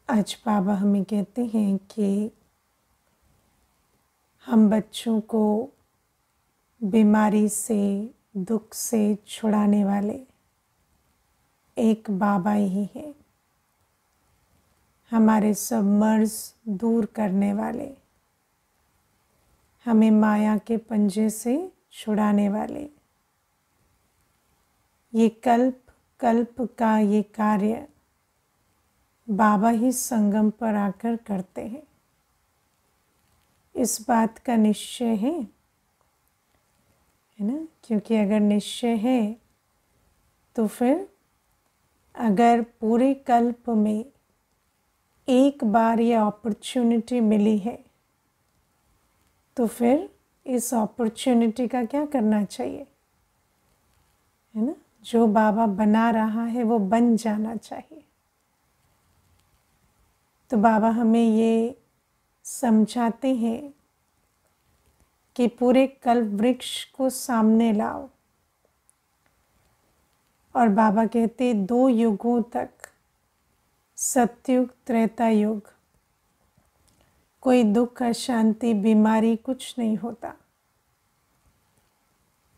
आज बाबा हमें कहते हैं कि हम बच्चों को बीमारी से, दुख से छुड़ाने वाले एक बाबा ही है। हमारे सब मर्ज दूर करने वाले, हमें माया के पंजे से छुड़ाने वाले। ये कल्प कल्प का ये कार्य बाबा ही संगम पर आकर करते हैं। इस बात का निश्चय है ना? क्योंकि अगर निश्चय है तो फिर अगर पूरे कल्प में एक बार ये अपॉर्चुनिटी मिली है तो फिर इस अपॉर्चुनिटी का क्या करना चाहिए, है ना? जो बाबा बना रहा है वो बन जाना चाहिए। तो बाबा हमें ये समझाते हैं कि पूरे कल्प वृक्ष को सामने लाओ। और बाबा कहते 2 युगों तक, सतयुग त्रेता युग, कोई दुख, अशांति, बीमारी कुछ नहीं होता।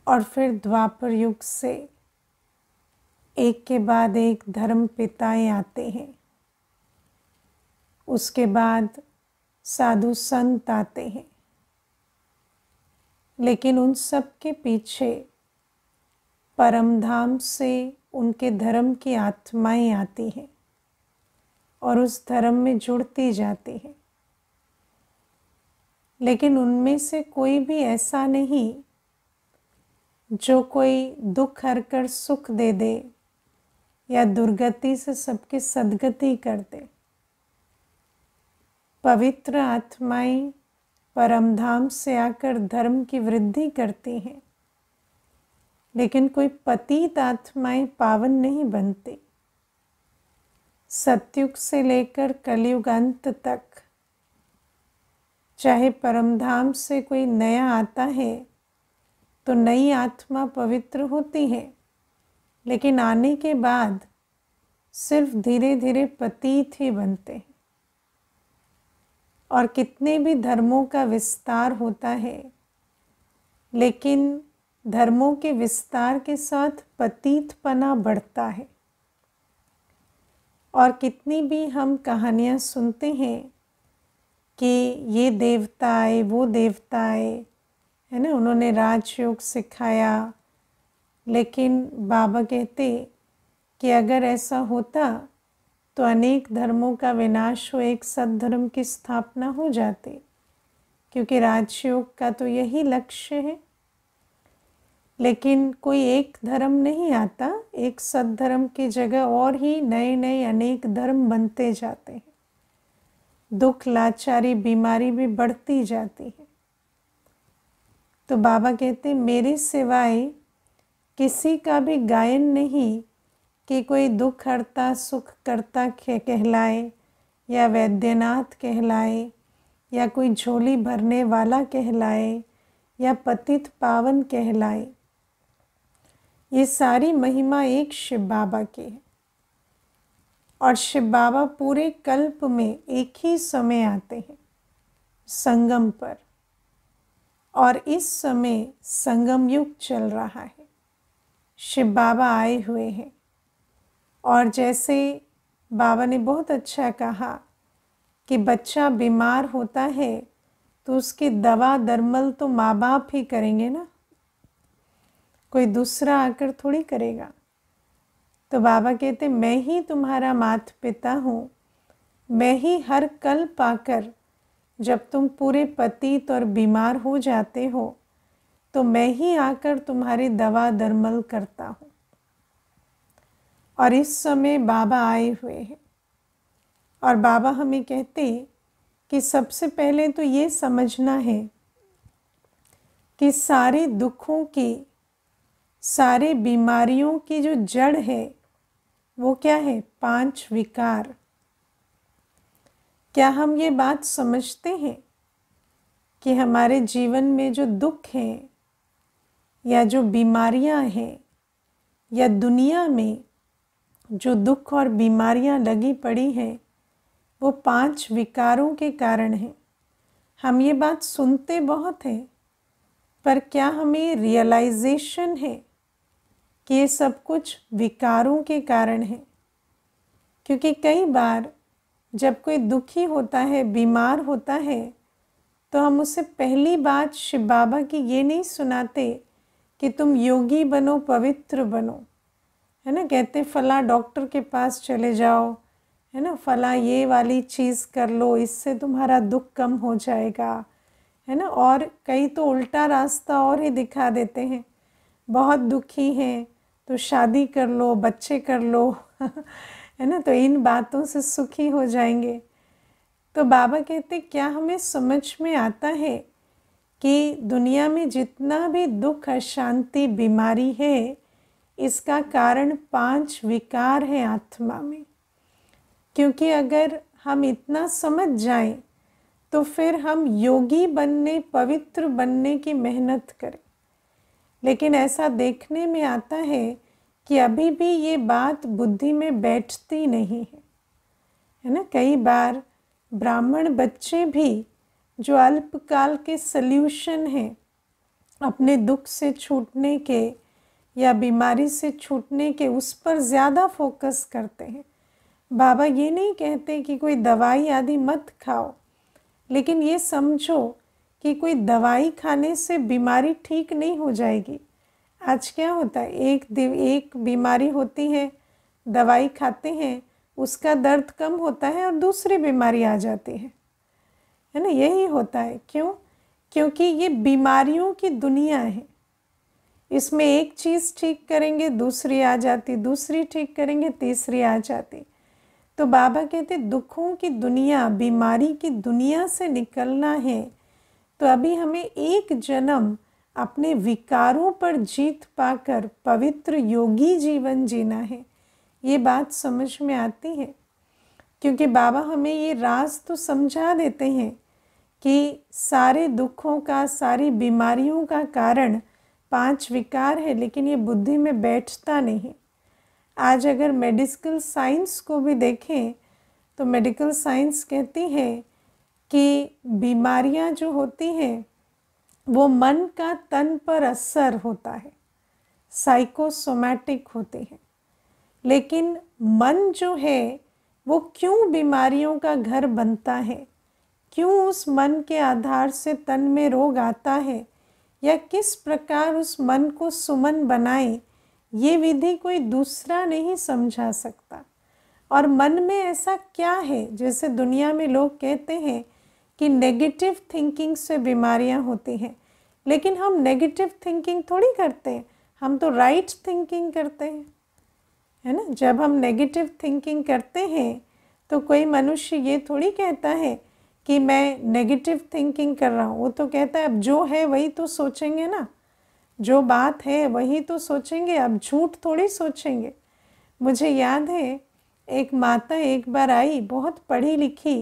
और फिर द्वापर युग से एक के बाद एक धर्म पिताएं आते हैं। उसके बाद साधु संत आते हैं। लेकिन उन सब के पीछे परमधाम से उनके धर्म की आत्माएं आती हैं और उस धर्म में जुड़ती जाती हैं। लेकिन उनमें से कोई भी ऐसा नहीं जो कोई दुख हरकर सुख दे दे या दुर्गति से सबकी सद्गति कर दे। पवित्र आत्माएं परमधाम से आकर धर्म की वृद्धि करती हैं, लेकिन कोई पतित आत्माएं पावन नहीं बनती। सतयुग से लेकर कलयुग अंत तक चाहे परमधाम से कोई नया आता है तो नई आत्मा पवित्र होती है, लेकिन आने के बाद सिर्फ धीरे धीरे पतित ही बनते हैं। और कितने भी धर्मों का विस्तार होता है, लेकिन धर्मों के विस्तार के साथ पतितपना बढ़ता है। और कितनी भी हम कहानियाँ सुनते हैं कि ये देवता आए, वो देवता आए, है ना, उन्होंने राजयोग सिखाया। लेकिन बाबा कहते कि अगर ऐसा होता तो अनेक धर्मों का विनाश हो, एक सद्धर्म की स्थापना हो जाती, क्योंकि राजयोग का तो यही लक्ष्य है। लेकिन कोई एक धर्म नहीं आता, एक सद्धर्म की जगह और ही नए नए अनेक धर्म बनते जाते हैं। दुख, लाचारी, बीमारी भी बढ़ती जाती है। तो बाबा कहते मेरे सिवाय किसी का भी गायन नहीं कि कोई दुख हरता सुख करता कहलाए, या वैद्यनाथ कहलाए, या कोई झोली भरने वाला कहलाए, या पतित पावन कहलाए। ये सारी महिमा एक शिव बाबा की है। और शिव बाबा पूरे कल्प में एक ही समय आते हैं संगम पर। और इस समय संगम युग चल रहा है, शिव बाबा आए हुए हैं। और जैसे बाबा ने बहुत अच्छा कहा कि बच्चा बीमार होता है तो उसकी दवा दरमल तो माँ बाप ही करेंगे ना, कोई दूसरा आकर थोड़ी करेगा। तो बाबा कहते मैं ही तुम्हारा माता पिता हूँ। मैं ही हर कल्प आकर, जब तुम पूरे पतित और बीमार हो जाते हो, तो मैं ही आकर तुम्हारी दवा दरमल करता हूँ। और इस समय बाबा आए हुए हैं। और बाबा हमें कहते कि सबसे पहले तो ये समझना है कि सारे दुखों की, सारे बीमारियों की जो जड़ है वो क्या है? 5 विकार। क्या हम ये बात समझते हैं कि हमारे जीवन में जो दुख हैं या जो बीमारियां हैं या दुनिया में जो दुख और बीमारियां लगी पड़ी हैं, वो 5 विकारों के कारण है। हम ये बात सुनते बहुत हैं, पर क्या हमें रियलाइजेशन है कि ये सब कुछ विकारों के कारण है? क्योंकि कई बार जब कोई दुखी होता है, बीमार होता है, तो हम उसे पहली बात शिव बाबा की ये नहीं सुनाते कि तुम योगी बनो, पवित्र बनो, है ना। कहते फला डॉक्टर के पास चले जाओ, है ना, फला ये वाली चीज़ कर लो, इससे तुम्हारा दुख कम हो जाएगा, है ना। और कई तो उल्टा रास्ता और ही दिखा देते हैं। बहुत दुखी हैं तो शादी कर लो, बच्चे कर लो है ना, तो इन बातों से सुखी हो जाएंगे। तो बाबा कहते क्या हमें समझ में आता है कि दुनिया में जितना भी दुख, अशांति, बीमारी है, इसका कारण 5 विकार हैं आत्मा में। क्योंकि अगर हम इतना समझ जाएं तो फिर हम योगी बनने, पवित्र बनने की मेहनत करें। लेकिन ऐसा देखने में आता है कि अभी भी ये बात बुद्धि में बैठती नहीं है ना। कई बार ब्राह्मण बच्चे भी जो अल्पकाल के सल्यूशन हैं अपने दुख से छूटने के या बीमारी से छूटने के, उस पर ज़्यादा फोकस करते हैं। बाबा ये नहीं कहते कि कोई दवाई आदि मत खाओ, लेकिन ये समझो कि कोई दवाई खाने से बीमारी ठीक नहीं हो जाएगी। आज क्या होता है, एक बीमारी होती है, दवाई खाते हैं, उसका दर्द कम होता है और दूसरी बीमारी आ जाती है ना। यही होता है। क्यों? क्योंकि ये बीमारियों की दुनिया है। इसमें एक चीज़ ठीक करेंगे दूसरी आ जाती, दूसरी ठीक करेंगे तीसरी आ जाती। तो बाबा कहते दुखों की दुनिया, बीमारी की दुनिया से निकलना है तो अभी हमें एक जन्म अपने विकारों पर जीत पाकर पवित्र योगी जीवन जीना है। ये बात समझ में आती है क्योंकि बाबा हमें ये राज तो समझा देते हैं कि सारे दुखों का, सारी बीमारियों का कारण 5 विकार है, लेकिन ये बुद्धि में बैठता नहीं। आज अगर मेडिकल साइंस को भी देखें तो मेडिकल साइंस कहती है कि बीमारियां जो होती हैं वो मन का तन पर असर होता है, साइकोसोमैटिक होती है। लेकिन मन जो है वो क्यों बीमारियों का घर बनता है, क्यों उस मन के आधार से तन में रोग आता है, या किस प्रकार उस मन को सुमन बनाए, ये विधि कोई दूसरा नहीं समझा सकता। और मन में ऐसा क्या है, जैसे दुनिया में लोग कहते हैं कि नेगेटिव थिंकिंग से बीमारियां होती हैं, लेकिन हम नेगेटिव थिंकिंग थोड़ी करते हैं, हम तो राइट थिंकिंग करते हैं, है ना। जब हम नेगेटिव थिंकिंग करते हैं तो कोई मनुष्य ये थोड़ी कहता है कि मैं नेगेटिव थिंकिंग कर रहा हूँ। वो तो कहता है अब जो है वही तो सोचेंगे ना, जो बात है वही तो सोचेंगे, अब झूठ थोड़ी सोचेंगे। मुझे याद है एक माता एक बार आई, बहुत पढ़ी लिखी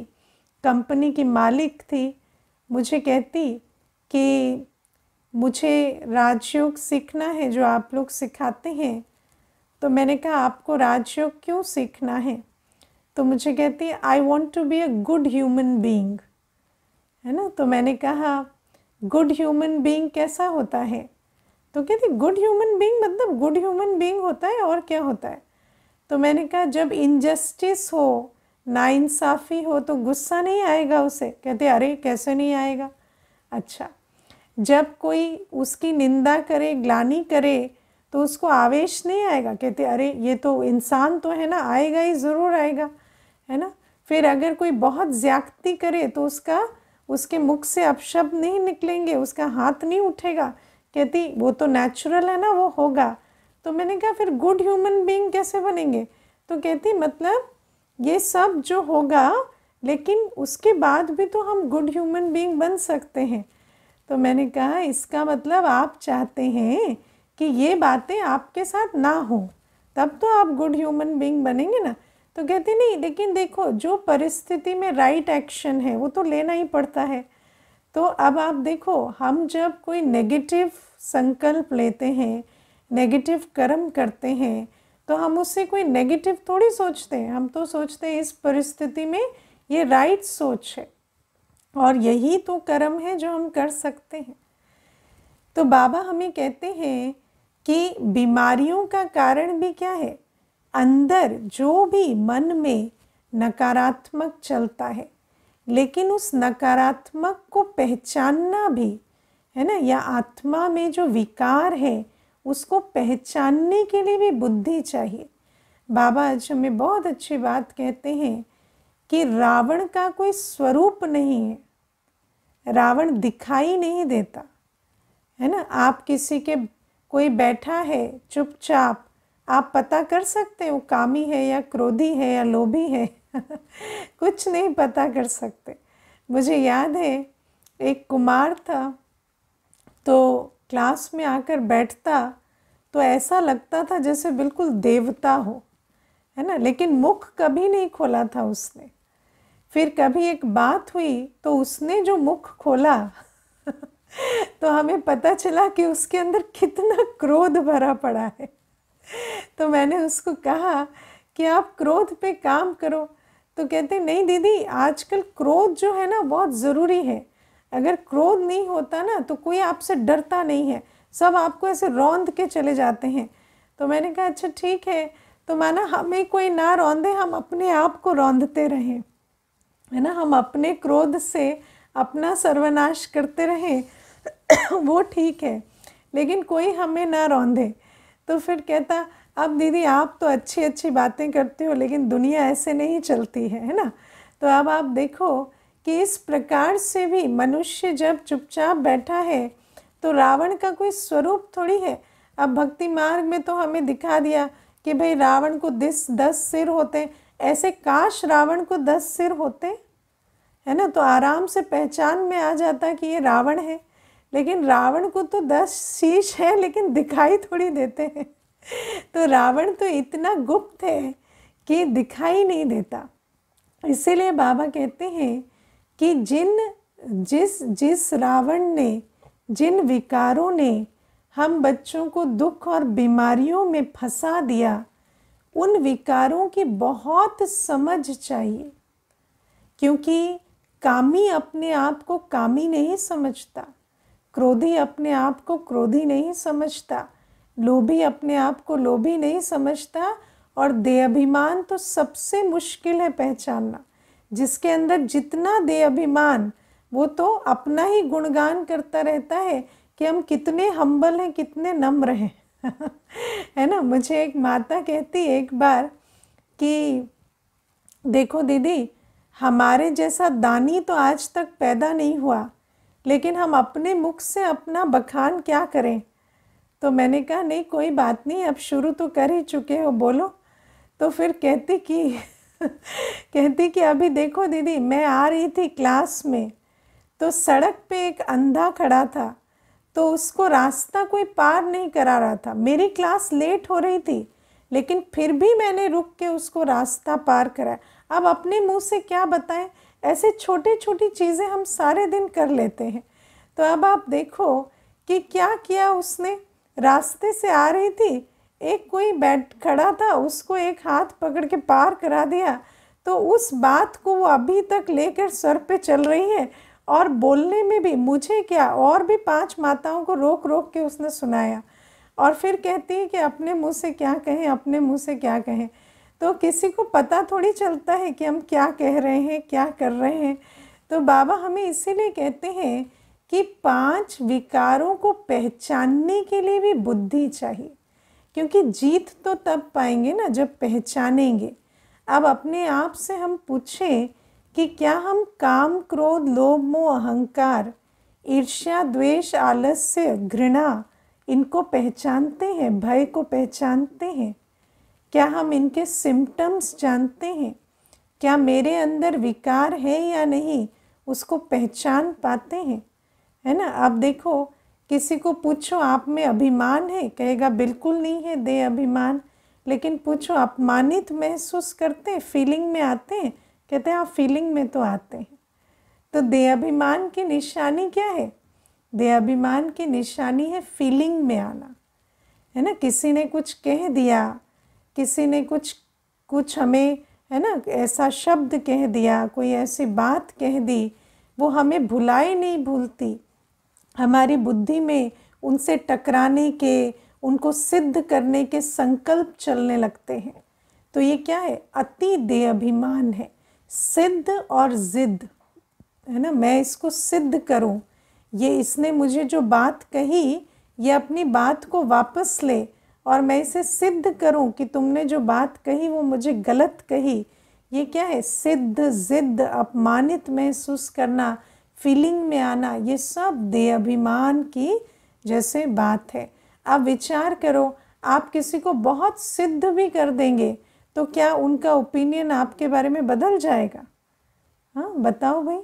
कंपनी की मालिक थी, मुझे कहती कि मुझे राजयोग सीखना है जो आप लोग सिखाते हैं। तो मैंने कहा आपको राजयोग क्यों सीखना है? तो मुझे कहती है I want to be a good human being, है ना। तो मैंने कहा गुड ह्यूमन बीइंग कैसा होता है? तो कहती गुड ह्यूमन बीइंग मतलब गुड ह्यूमन बीइंग होता है और क्या होता है? तो मैंने कहा जब इनजस्टिस हो, नाइंसाफ़ी हो तो गुस्सा नहीं आएगा उसे? कहते अरे कैसे नहीं आएगा। अच्छा, जब कोई उसकी निंदा करे, ग्लानि करे तो उसको आवेश नहीं आएगा? कहते अरे ये तो इंसान तो है ना, आएगा ही, ज़रूर आएगा, है ना। फिर अगर कोई बहुत ज़्यादती करे तो उसके मुख से अपशब्द नहीं निकलेंगे, उसका हाथ नहीं उठेगा? कहती वो तो नेचुरल है ना, वो होगा। तो मैंने कहा फिर गुड ह्यूमन बीइंग कैसे बनेंगे? तो कहती मतलब ये सब जो होगा, लेकिन उसके बाद भी तो हम गुड ह्यूमन बीइंग बन सकते हैं। तो मैंने कहा इसका मतलब आप चाहते हैं कि ये बातें आपके साथ ना हो, तब तो आप गुड ह्यूमन बीइंग बनेंगे ना। तो कहती नहीं, लेकिन देखो जो परिस्थिति में राइट एक्शन है वो तो लेना ही पड़ता है। तो अब आप देखो, हम जब कोई नेगेटिव संकल्प लेते हैं, नेगेटिव कर्म करते हैं, तो हम उससे कोई नेगेटिव थोड़ी सोचते हैं। हम तो सोचते हैं इस परिस्थिति में ये राइट सोच है और यही तो कर्म है जो हम कर सकते हैं। तो बाबा हमें कहते हैं कि बीमारियों का कारण भी क्या है? अंदर जो भी मन में नकारात्मक चलता है, लेकिन उस नकारात्मक को पहचानना भी है ना, या आत्मा में जो विकार है उसको पहचानने के लिए भी बुद्धि चाहिए। बाबा आज हमें बहुत अच्छी बात कहते हैं कि रावण का कोई स्वरूप नहीं है, रावण दिखाई नहीं देता है ना। आप किसी के, कोई बैठा है चुपचाप, आप पता कर सकते हो कामी है या क्रोधी है या लोभी है कुछ नहीं पता कर सकते। मुझे याद है एक कुमार था, तो क्लास में आकर बैठता तो ऐसा लगता था जैसे बिल्कुल देवता हो, है ना, लेकिन मुख कभी नहीं खोला था उसने। फिर कभी एक बात हुई तो उसने जो मुख खोला तो हमें पता चला कि उसके अंदर कितना क्रोध भरा पड़ा है। तो मैंने उसको कहा कि आप क्रोध पे काम करो, तो कहते नहीं दीदी, आजकल क्रोध जो है ना बहुत ज़रूरी है। अगर क्रोध नहीं होता ना तो कोई आपसे डरता नहीं है, सब आपको ऐसे रौंद के चले जाते हैं। तो मैंने कहा अच्छा ठीक है, तो माना हमें कोई ना रौंदे, हम अपने आप को रौंदते रहें, है ना, हम अपने क्रोध से अपना सर्वनाश करते रहें वो ठीक है, लेकिन कोई हमें ना रौंदे। तो फिर कहता अब दीदी आप तो अच्छी अच्छी बातें करते हो, लेकिन दुनिया ऐसे नहीं चलती है ना। तो अब आप देखो कि इस प्रकार से भी मनुष्य जब चुपचाप बैठा है तो रावण का कोई स्वरूप थोड़ी है। अब भक्ति मार्ग में तो हमें दिखा दिया कि भाई रावण को 10 सिर होते, ऐसे काश रावण को 10 सिर होते, है ना, तो आराम से पहचान में आ जाता कि ये रावण है। लेकिन रावण को तो 10 शीश है, लेकिन दिखाई थोड़ी देते हैं तो रावण तो इतना गुप्त है कि दिखाई नहीं देता। इसीलिए बाबा कहते हैं कि जिस रावण ने, जिन विकारों ने हम बच्चों को दुख और बीमारियों में फंसा दिया, उन विकारों की बहुत समझ चाहिए। क्योंकि कामी अपने आप को कामी नहीं समझता, क्रोधी अपने आप को क्रोधी नहीं समझता, लोभी अपने आप को लोभी नहीं समझता, और देहाभिमान तो सबसे मुश्किल है पहचानना। जिसके अंदर जितना देहाभिमान, वो तो अपना ही गुणगान करता रहता है कि हम कितने हम्बल हैं, कितने नम्र हैं है ना। मुझे एक माता कहती एक बार कि देखो दीदी, हमारे जैसा दानी तो आज तक पैदा नहीं हुआ, लेकिन हम अपने मुख से अपना बखान क्या करें। तो मैंने कहा नहीं कोई बात नहीं, अब शुरू तो कर ही चुके हो, बोलो। तो फिर कहती कि अभी देखो दीदी, मैं आ रही थी क्लास में, तो सड़क पे एक अंधा खड़ा था, तो उसको रास्ता कोई पार नहीं करा रहा था। मेरी क्लास लेट हो रही थी, लेकिन फिर भी मैंने रुक के उसको रास्ता पार कराया। अब अपने मुंह से क्या बताएं, ऐसे छोटी छोटी चीज़ें हम सारे दिन कर लेते हैं। तो अब आप देखो कि क्या किया उसने। रास्ते से आ रही थी, एक कोई बैठ खड़ा था, उसको एक हाथ पकड़ के पार करा दिया। तो उस बात को वो अभी तक लेकर सर पे चल रही है, और बोलने में भी मुझे क्या, और भी 5 माताओं को रोक रोक के उसने सुनाया। और फिर कहती है कि अपने मुंह से क्या कहें, अपने मुंह से क्या कहें। तो किसी को पता थोड़ी चलता है कि हम क्या कह रहे हैं, क्या कर रहे हैं। तो बाबा हमें इसीलिए कहते हैं कि 5 विकारों को पहचानने के लिए भी बुद्धि चाहिए, क्योंकि जीत तो तब पाएंगे ना जब पहचानेंगे। अब अपने आप से हम पूछें कि क्या हम काम, क्रोध, लोभ, मोह, अहंकार, ईर्ष्या, द्वेष, आलस्य, घृणा, इनको पहचानते हैं, भय को पहचानते हैं? क्या हम इनके सिम्टम्स जानते हैं? क्या मेरे अंदर विकार है या नहीं, उसको पहचान पाते हैं, है ना। अब देखो किसी को पूछो आप में अभिमान है, कहेगा बिल्कुल नहीं है दे अभिमान। लेकिन पूछो अपमानित महसूस करते हैं, फीलिंग में आते हैं, कहते हैं आप फीलिंग में तो आते हैं। तो देहाभिमान की निशानी क्या है? देहाभिमान की निशानी है फीलिंग में आना, है ना। किसी ने कुछ कह दिया, किसी ने कुछ हमें है ना, ऐसा शब्द कह दिया, कोई ऐसी बात कह दी, वो हमें भुलाए नहीं भूलती। हमारी बुद्धि में उनसे टकराने के, उनको सिद्ध करने के संकल्प चलने लगते हैं। तो ये क्या है? अति देह अभिमान है, सिद्ध और जिद, है ना। मैं इसको सिद्ध करूं, ये इसने मुझे जो बात कही, ये अपनी बात को वापस ले और मैं इसे सिद्ध करूं कि तुमने जो बात कही वो मुझे गलत कही। ये क्या है? सिद्ध, जिद, अपमानित महसूस करना, फीलिंग में आना, ये सब देह अभिमान की जैसे बात है। आप विचार करो, आप किसी को बहुत सिद्ध भी कर देंगे तो क्या उनका ओपिनियन आपके बारे में बदल जाएगा? हाँ बताओ भाई।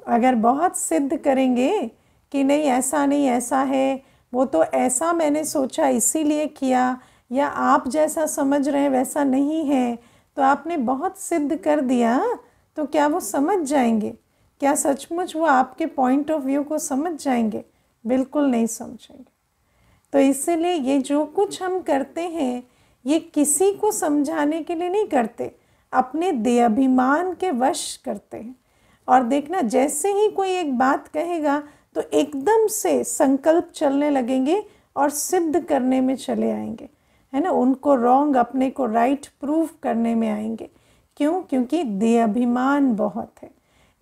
अगर बहुत सिद्ध करेंगे कि नहीं ऐसा नहीं, ऐसा है, वो तो ऐसा मैंने सोचा इसीलिए किया, या आप जैसा समझ रहे हैं वैसा नहीं है, तो आपने बहुत सिद्ध कर दिया, तो क्या वो समझ जाएंगे? क्या सचमुच वो आपके पॉइंट ऑफ व्यू को समझ जाएंगे? बिल्कुल नहीं समझेंगे। तो इसीलिए ये जो कुछ हम करते हैं, ये किसी को समझाने के लिए नहीं करते, अपने देहाभिमान के वश करते हैं। और देखना, जैसे ही कोई एक बात कहेगा तो एकदम से संकल्प चलने लगेंगे और सिद्ध करने में चले आएंगे, है ना। उनको रॉन्ग, अपने को राइट प्रूफ करने में आएंगे। क्यों? क्योंकि देहाभिमान बहुत है।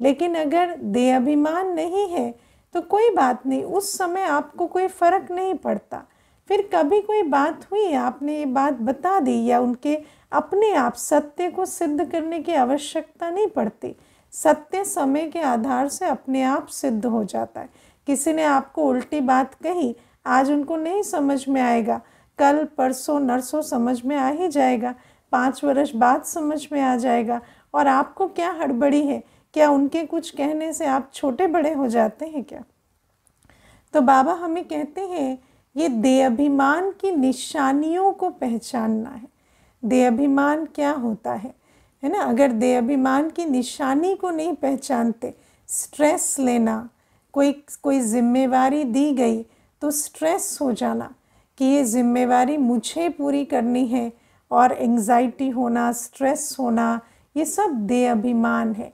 लेकिन अगर देहाभिमान नहीं है तो कोई बात नहीं, उस समय आपको कोई फ़र्क नहीं पड़ता। फिर कभी कोई बात हुई, आपने ये बात बता दी, या उनके अपने आप सत्य को सिद्ध करने की आवश्यकता नहीं पड़ती। सत्य समय के आधार से अपने आप सिद्ध हो जाता है। किसी ने आपको उल्टी बात कही, आज उनको नहीं समझ में आएगा, कल परसों नरसों समझ में आ ही जाएगा, 5 वर्ष बाद समझ में आ जाएगा। और आपको क्या हड़बड़ी है? क्या उनके कुछ कहने से आप छोटे बड़े हो जाते हैं क्या? तो बाबा हमें कहते हैं ये देहाभिमान की निशानियों को पहचानना है। देहाभिमान क्या होता है ना। अगर देहाभिमान की निशानी को नहीं पहचानते, स्ट्रेस लेना, कोई जिम्मेवारी दी गई तो स्ट्रेस हो जाना कि ये जिम्मेवारी मुझे पूरी करनी है, और एंजाइटी होना, स्ट्रेस होना, ये सब देहाभिमान है।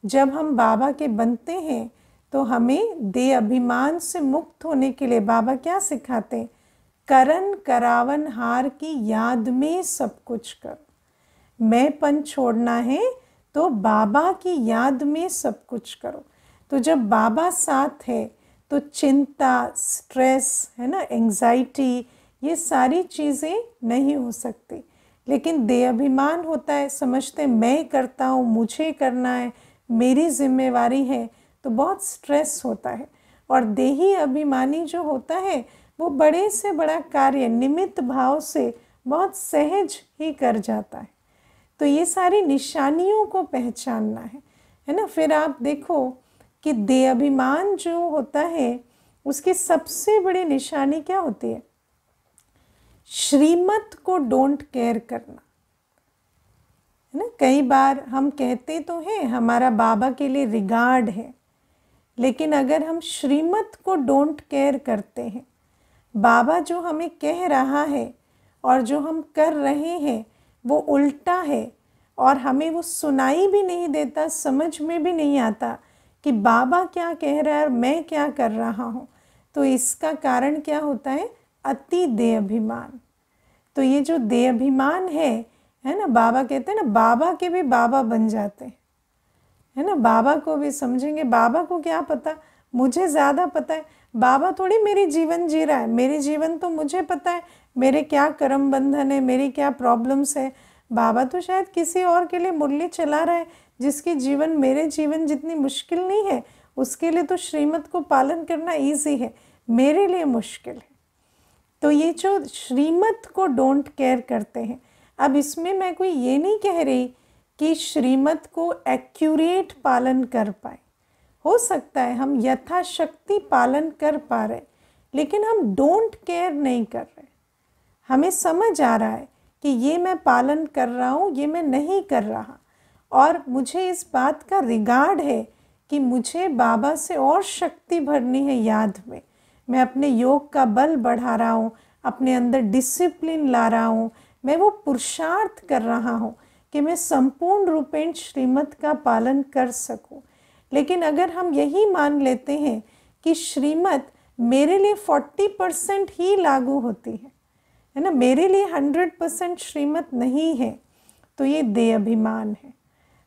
जब हम बाबा के बनते हैं तो हमें देह अभिमान से मुक्त होने के लिए बाबा क्या सिखाते हैं? करन करावन हार की याद में सब कुछ करो। मैंपन छोड़ना है तो बाबा की याद में सब कुछ करो। तो जब बाबा साथ है तो चिंता, स्ट्रेस, है ना, एंजाइटी, ये सारी चीज़ें नहीं हो सकती। लेकिन देह अभिमान होता है, समझते मैं करता हूँ, मुझे करना है, मेरी जिम्मेवारी है, तो बहुत स्ट्रेस होता है। और देही अभिमानी जो होता है वो बड़े से बड़ा कार्य निमित्त भाव से बहुत सहज ही कर जाता है। तो ये सारी निशानियों को पहचानना है ना। फिर आप देखो कि देह अभिमान जो होता है उसकी सबसे बड़ी निशानी क्या होती है? श्रीमत को डोंट केयर करना, है ना। कई बार हम कहते तो हैं हमारा बाबा के लिए रिगार्ड है, लेकिन अगर हम श्रीमत को डोंट केयर करते हैं, बाबा जो हमें कह रहा है और जो हम कर रहे हैं वो उल्टा है, और हमें वो सुनाई भी नहीं देता, समझ में भी नहीं आता कि बाबा क्या कह रहा है और मैं क्या कर रहा हूँ, तो इसका कारण क्या होता है? अति देह अभिमान। तो ये जो देह अभिमान है ना, बाबा कहते हैं ना, बाबा के भी बाबा बन जाते हैं, है ना। बाबा को भी समझेंगे, बाबा को क्या पता, मुझे ज़्यादा पता है। बाबा थोड़ी मेरी जीवन जी रहा है, मेरी जीवन तो मुझे पता है, मेरे क्या कर्म बंधन है, मेरी क्या प्रॉब्लम्स है। बाबा तो शायद किसी और के लिए मुरली चला रहा है, जिसकी जीवन मेरे जीवन जितनी मुश्किल नहीं है, उसके लिए तो श्रीमत को पालन करना ईजी है, मेरे लिए मुश्किल है। तो ये जो श्रीमत को डोंट केयर करते हैं, अब इसमें मैं कोई ये नहीं कह रही कि श्रीमत को एक्यूरेट पालन कर पाए, हो सकता है हम यथाशक्ति पालन कर पा रहे, लेकिन हम डोंट केयर नहीं कर रहे। हमें समझ आ रहा है कि ये मैं पालन कर रहा हूँ, ये मैं नहीं कर रहा, और मुझे इस बात का रिगार्ड है कि मुझे बाबा से और शक्ति भरनी है याद में। मैं अपने योग का बल बढ़ा रहा हूँ, अपने अंदर डिसिप्लिन ला रहा हूँ, मैं वो पुरुषार्थ कर रहा हूँ कि मैं संपूर्ण रूपेण श्रीमत का पालन कर सकूं। लेकिन अगर हम यही मान लेते हैं कि श्रीमत मेरे लिए 40% ही लागू होती है ना, मेरे लिए 100% श्रीमत नहीं है, तो ये देह अभिमान है।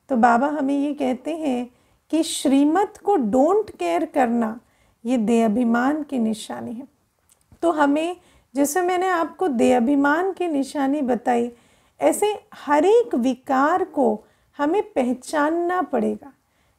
तो बाबा हमें ये कहते हैं कि श्रीमत को डोंट केयर करना ये देह अभिमान की निशानी है। तो हमें, जैसे मैंने आपको देह अभिमान की निशानी बताई, ऐसे हर एक विकार को हमें पहचानना पड़ेगा,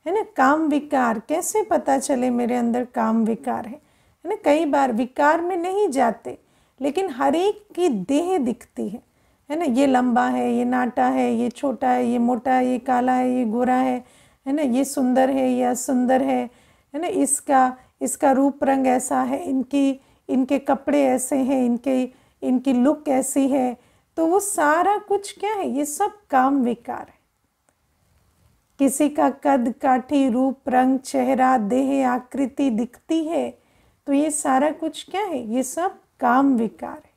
है ना। काम विकार, कैसे पता चले मेरे अंदर काम विकार है ना। कई बार विकार में नहीं जाते, लेकिन हर एक की देह दिखती है ना। ये लंबा है, ये नाटा है, ये छोटा है, ये मोटा है, ये काला है, ये गोरा है ना। ये सुंदर है, ये असुंदर है ना। इसका रूप रंग ऐसा है, इनके कपड़े ऐसे हैं, इनकी लुक ऐसी है। तो वो सारा कुछ क्या है, ये सब काम विकार है। किसी का कद काठी, रूप रंग, चेहरा, देह आकृति दिखती है, तो ये सारा कुछ क्या है, ये सब काम विकार है।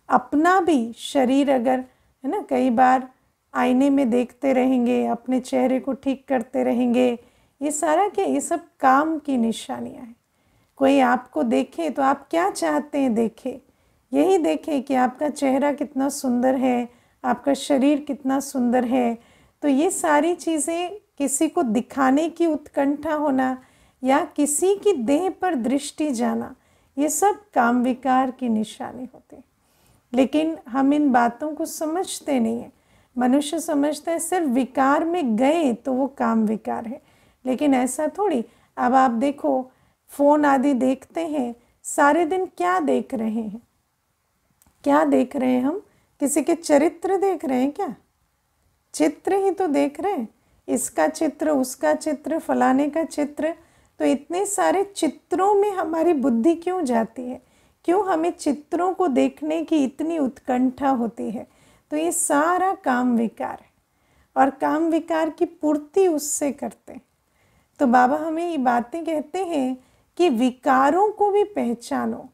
अपना भी शरीर अगर, है ना, कई बार आईने में देखते रहेंगे, अपने चेहरे को ठीक करते रहेंगे, ये सारा क्या, ये सब काम की निशानियाँ हैं। कोई आपको देखे तो आप क्या चाहते हैं देखे, यही देखें कि आपका चेहरा कितना सुंदर है, आपका शरीर कितना सुंदर है। तो ये सारी चीज़ें, किसी को दिखाने की उत्कंठा होना या किसी की देह पर दृष्टि जाना, ये सब काम विकार की निशानी होती है। लेकिन हम इन बातों को समझते नहीं हैं। मनुष्य समझता है सिर्फ विकार में गए तो वो काम विकार है, लेकिन ऐसा थोड़ी। अब आप देखो, फ़ोन आदि देखते हैं, सारे दिन क्या देख रहे हैं, क्या देख रहे हैं हम, किसी के चरित्र देख रहे हैं क्या, चित्र ही तो देख रहे हैं, इसका चित्र, उसका चित्र, फलाने का चित्र। तो इतने सारे चित्रों में हमारी बुद्धि क्यों जाती है, क्यों हमें चित्रों को देखने की इतनी उत्कंठा होती है। तो ये सारा काम विकार है, और काम विकार की पूर्ति उससे करते हैं। तो बाबा हमें ये बातें कहते हैं कि विकारों को भी पहचानो,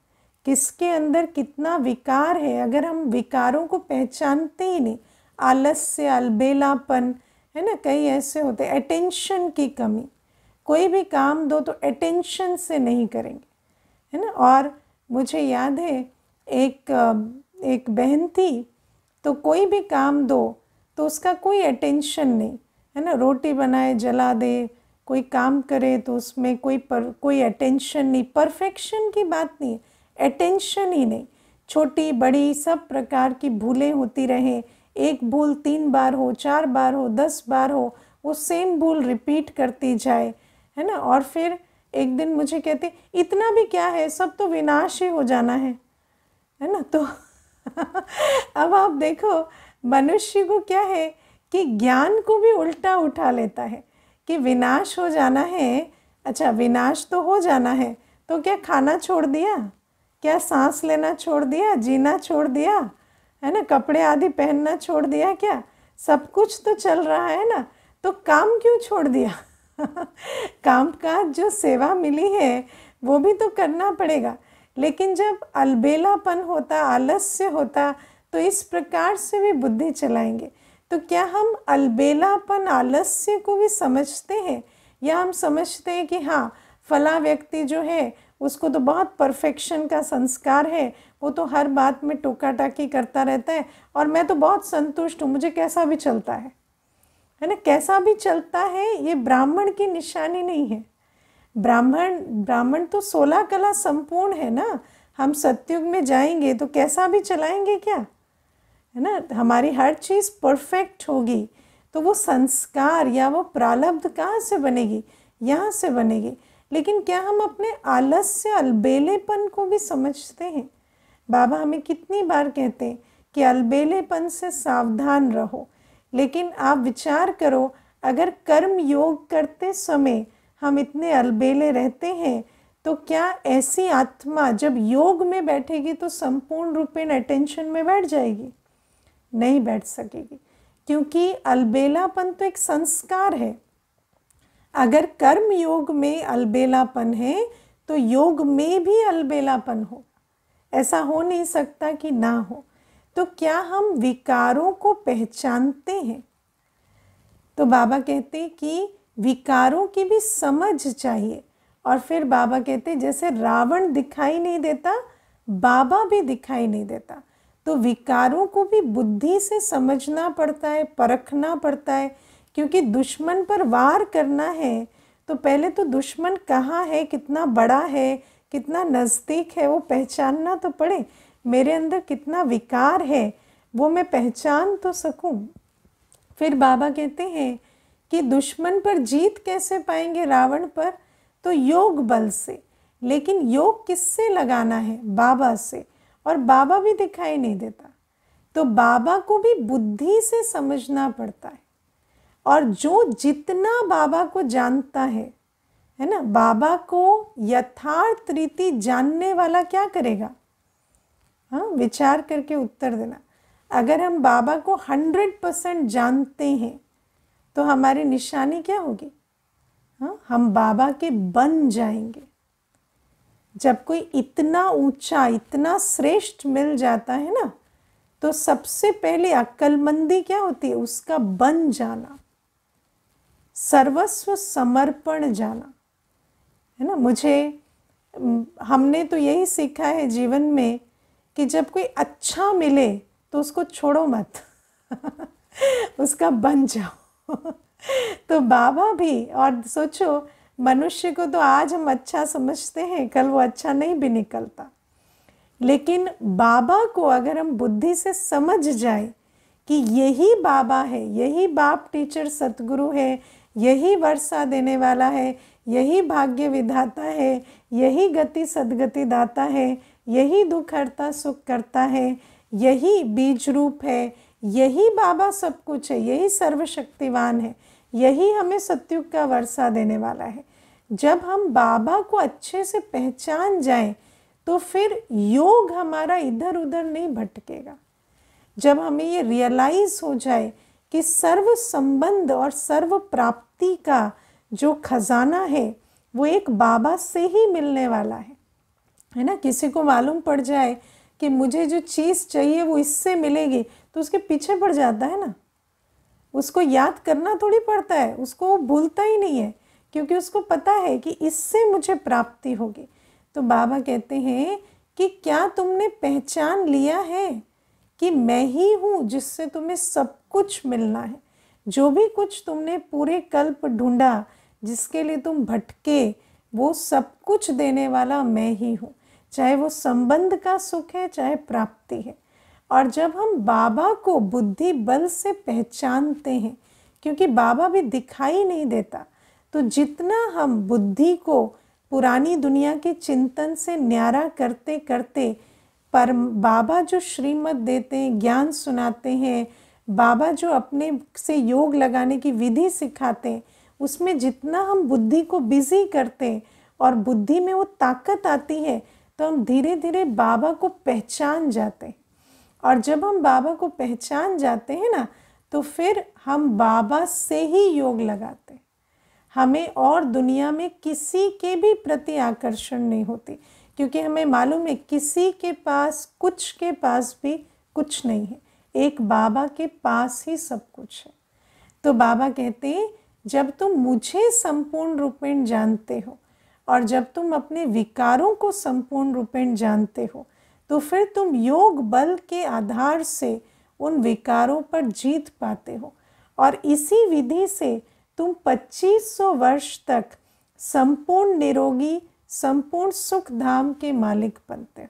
किसके अंदर कितना विकार है। अगर हम विकारों को पहचानते ही नहीं, आलस्य, अलबेलापन, है ना, कई ऐसे होते, अटेंशन की कमी, कोई भी काम दो तो अटेंशन से नहीं करेंगे, है ना। और मुझे याद है एक बहन थी, तो कोई भी काम दो तो उसका कोई अटेंशन नहीं, है ना। रोटी बनाए जला दे, कोई काम करे तो उसमें कोई अटेंशन नहीं। परफेक्शन की बात नहीं, अटेंशन ही नहीं। छोटी बड़ी सब प्रकार की भूलें होती रहें, एक भूल 3 बार हो, 4 बार हो, 10 बार हो, वो सेम भूल रिपीट करती जाए, है ना। और फिर एक दिन मुझे कहते, इतना भी क्या है, सब तो विनाश ही हो जाना है ना। तो अब आप देखो, मनुष्य को क्या है कि ज्ञान को भी उल्टा उठा लेता है कि विनाश हो जाना है। अच्छा, विनाश तो हो जाना है, तो क्या खाना छोड़ दिया, क्या सांस लेना छोड़ दिया, जीना छोड़ दिया, है ना, कपड़े आदि पहनना छोड़ दिया, क्या सब कुछ तो चल रहा है ना, तो काम क्यों छोड़ दिया काम का जो सेवा मिली है वो भी तो करना पड़ेगा। लेकिन जब अलबेलापन होता, आलस्य होता, तो इस प्रकार से भी बुद्धि चलाएंगे। तो क्या हम अलबेलापन, आलस्य को भी समझते हैं, या हम समझते हैं कि हाँ, फला व्यक्ति जो है उसको तो बहुत परफेक्शन का संस्कार है, वो तो हर बात में टोका टाकी करता रहता है, और मैं तो बहुत संतुष्ट हूँ, मुझे कैसा भी चलता है ना। कैसा भी चलता है ये ब्राह्मण की निशानी नहीं है। ब्राह्मण तो 16 कला संपूर्ण है ना। हम सतयुग में जाएंगे तो कैसा भी चलाएंगे क्या, है ना। हमारी हर चीज़ परफेक्ट होगी, तो वो संस्कार या वो प्रारब्ध कहाँ से बनेगी, यहाँ से बनेगी। लेकिन क्या हम अपने आलस्य, अलबेलेपन को भी समझते हैं। बाबा हमें कितनी बार कहते हैं कि अलबेलेपन से सावधान रहो। लेकिन आप विचार करो, अगर कर्म योग करते समय हम इतने अलबेले रहते हैं, तो क्या ऐसी आत्मा जब योग में बैठेगी तो संपूर्ण रूपेण अटेंशन में बैठ जाएगी? नहीं बैठ सकेगी, क्योंकि अलबेलापन तो एक संस्कार है। अगर कर्म योग में अलबेलापन है तो योग में भी अलबेलापन हो, ऐसा हो नहीं सकता कि ना हो। तो क्या हम विकारों को पहचानते हैं? तो बाबा कहते कि विकारों की भी समझ चाहिए। और फिर बाबा कहते जैसे रावण दिखाई नहीं देता, बाबा भी दिखाई नहीं देता। तो विकारों को भी बुद्धि से समझना पड़ता है, परखना पड़ता है, क्योंकि दुश्मन पर वार करना है तो पहले तो दुश्मन कहाँ है, कितना बड़ा है, कितना नज़दीक है, वो पहचानना तो पड़े। मेरे अंदर कितना विकार है वो मैं पहचान तो सकूं। फिर बाबा कहते हैं कि दुश्मन पर जीत कैसे पाएंगे रावण पर? तो योग बल से। लेकिन योग किससे लगाना है? बाबा से। और बाबा भी दिखाई नहीं देता, तो बाबा को भी बुद्धि से समझना पड़ता है। और जो जितना बाबा को जानता है ना, बाबा को यथार्थ रीति जानने वाला क्या करेगा? हाँ, विचार करके उत्तर देना। अगर हम बाबा को 100% जानते हैं तो हमारी निशानी क्या होगी? हाँ, हम बाबा के बन जाएंगे। जब कोई इतना ऊंचा, इतना श्रेष्ठ मिल जाता है ना, तो सबसे पहले अक्लमंदी क्या होती है? उसका बन जाना, सर्वस्व समर्पण जाना, है ना। हमने तो यही सीखा है जीवन में कि जब कोई अच्छा मिले तो उसको छोड़ो मत उसका बन जाओ तो बाबा भी, और सोचो मनुष्य को तो आज हम अच्छा समझते हैं, कल वो अच्छा नहीं भी निकलता। लेकिन बाबा को अगर हम बुद्धि से समझ जाए कि यही बाबा है, यही बाप टीचर सतगुरु है, यही वर्षा देने वाला है, यही भाग्य विधाता है, यही गति सदगति दाता है, यही दुख हरता सुख करता है, यही बीज रूप है, यही बाबा सब कुछ है, यही सर्वशक्तिवान है, यही हमें सत्युग का वर्षा देने वाला है। जब हम बाबा को अच्छे से पहचान जाएं तो फिर योग हमारा इधर उधर नहीं भटकेगा। जब हमें ये रियलाइज हो जाए कि सर्व संबंध और सर्व प्राप्ति का जो खजाना है वो एक बाबा से ही मिलने वाला है ना। किसी को मालूम पड़ जाए कि मुझे जो चीज़ चाहिए वो इससे मिलेगी तो उसके पीछे पड़ जाता है ना, उसको याद करना थोड़ी पड़ता है, उसको वो भूलता ही नहीं है, क्योंकि उसको पता है कि इससे मुझे प्राप्ति होगी। तो बाबा कहते हैं कि क्या तुमने पहचान लिया है कि मैं ही हूँ जिससे तुम्हें सब कुछ मिलना है। जो भी कुछ तुमने पूरे कल्प ढूंढा, जिसके लिए तुम भटके, वो सब कुछ देने वाला मैं ही हूँ, चाहे वो संबंध का सुख है, चाहे प्राप्ति है। और जब हम बाबा को बुद्धि बल से पहचानते हैं, क्योंकि बाबा भी दिखाई नहीं देता, तो जितना हम बुद्धि को पुरानी दुनिया के चिंतन से न्यारा करते करते पर बाबा जो श्रीमत देते हैं, ज्ञान सुनाते हैं, बाबा जो अपने से योग लगाने की विधि सिखाते हैं, उसमें जितना हम बुद्धि को बिजी करते हैं और बुद्धि में वो ताकत आती है, तो हम धीरे धीरे बाबा को पहचान जाते हैं। और जब हम बाबा को पहचान जाते हैं ना, तो फिर हम बाबा से ही योग लगाते हैं। हमें और दुनिया में किसी के भी प्रति आकर्षण नहीं होती, क्योंकि हमें मालूम है किसी के पास, कुछ के पास भी कुछ नहीं है, एक बाबा के पास ही सब कुछ है। तो बाबा कहते हैं जब तुम मुझे संपूर्ण रूपेण जानते हो और जब तुम अपने विकारों को संपूर्ण रूपेण जानते हो, तो फिर तुम योग बल के आधार से उन विकारों पर जीत पाते हो। और इसी विधि से तुम 2500 वर्ष तक संपूर्ण निरोगी, संपूर्ण सुख धाम के मालिक बनते हो।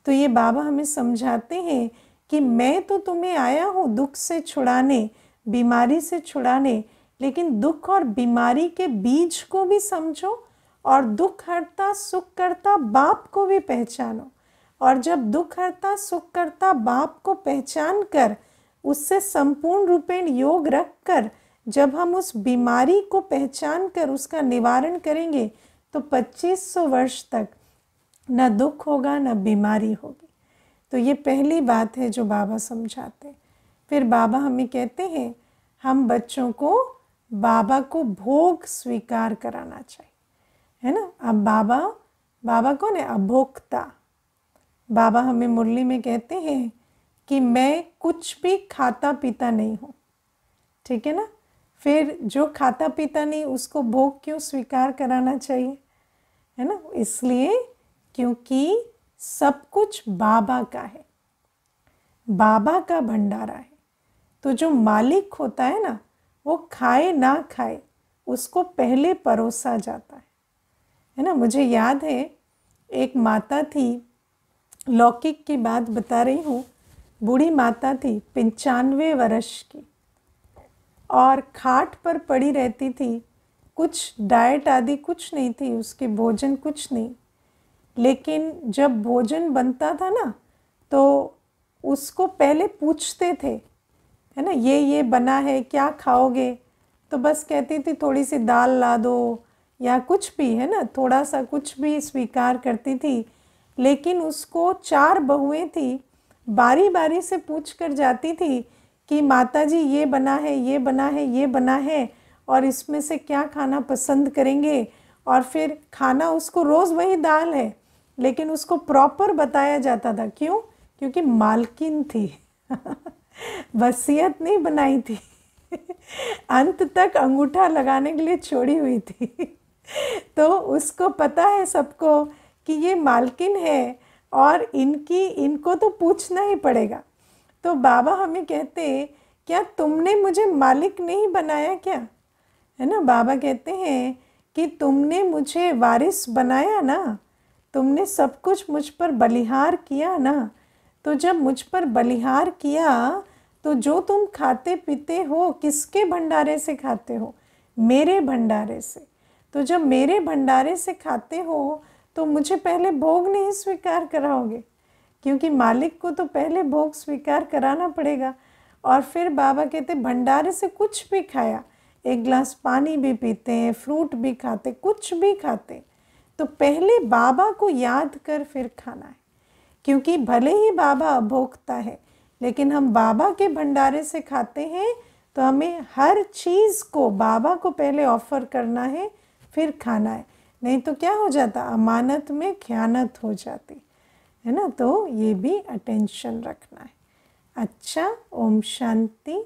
तो ये बाबा हमें समझाते हैं कि मैं तो तुम्हें आया हूँ दुख से छुड़ाने, बीमारी से छुड़ाने, लेकिन दुख और बीमारी के बीज को भी समझो और दुख हरता सुख करता बाप को भी पहचानो। और जब दुख हरता सुख करता बाप को पहचान कर उससे संपूर्ण रूपेण योग रख कर जब हम उस बीमारी को पहचान कर उसका निवारण करेंगे, तो 2500 वर्ष तक न दुख होगा न बीमारी होगी। तो ये पहली बात है जो बाबा समझाते हैं। फिर बाबा हमें कहते हैं हम बच्चों को बाबा को भोग स्वीकार कराना चाहिए, है ना। अब बाबा कौन है? अभोक्ता। बाबा हमें मुरली में कहते हैं कि मैं कुछ भी खाता पीता नहीं हूँ, ठीक है ना। फिर जो खाता पीता नहीं उसको भोग क्यों स्वीकार कराना चाहिए, है ना। इसलिए क्योंकि सब कुछ बाबा का है, बाबा का भंडारा है। तो जो मालिक होता है ना, वो खाए ना खाए उसको पहले परोसा जाता है ना। मुझे याद है एक माता थी, लौकिक की बात बता रही हूँ, बूढ़ी माता थी 95 वर्ष की, और खाट पर पड़ी रहती थी। कुछ डाइट आदि कुछ नहीं थी उसके, भोजन कुछ नहीं। लेकिन जब भोजन बनता था ना तो उसको पहले पूछते थे, है ना, ये बना है क्या खाओगे, तो बस कहती थी थोड़ी सी दाल ला दो या कुछ भी, है ना, थोड़ा सा कुछ भी स्वीकार करती थी। लेकिन उसको 4 बहुएं थी, बारी बारी से पूछ कर जाती थी कि माता जी ये बना है, ये बना है, ये बना है, और इसमें से क्या खाना पसंद करेंगे। और फिर खाना उसको रोज़ वही दाल है, लेकिन उसको प्रॉपर बताया जाता था। क्यों? क्योंकि मालकिन थी वसीयत नहीं बनाई थी अंत तक अंगूठा लगाने के लिए छोड़ी हुई थी तो उसको पता है सबको कि ये मालकिन है और इनको तो पूछना ही पड़ेगा। तो बाबा हमें कहते क्या तुमने मुझे मालिक नहीं बनाया क्या, है ना। बाबा कहते हैं कि तुमने मुझे वारिस बनाया ना, तुमने सब कुछ मुझ पर बलिहार किया ना। तो जब मुझ पर बलिहार किया तो जो तुम खाते पीते हो किसके भंडारे से खाते हो, मेरे भंडारे से। तो जब मेरे भंडारे से खाते हो तो मुझे पहले भोग नहीं स्वीकार कराओगे, क्योंकि मालिक को तो पहले भोग स्वीकार कराना पड़ेगा। और फिर बाबा कहते भंडारे से कुछ भी खाया, एक गिलास पानी भी पीते हैं, फ्रूट भी खाते, कुछ भी खाते, तो पहले बाबा को याद कर फिर खाना है। क्योंकि भले ही बाबा अभोक्ता है, लेकिन हम बाबा के भंडारे से खाते हैं, तो हमें हर चीज़ को बाबा को पहले ऑफ़र करना है, फिर खाना है। नहीं तो क्या हो जाता, अमानत में ख़यानत हो जाती है ना। तो ये भी अटेंशन रखना है। अच्छा, ओम शांति।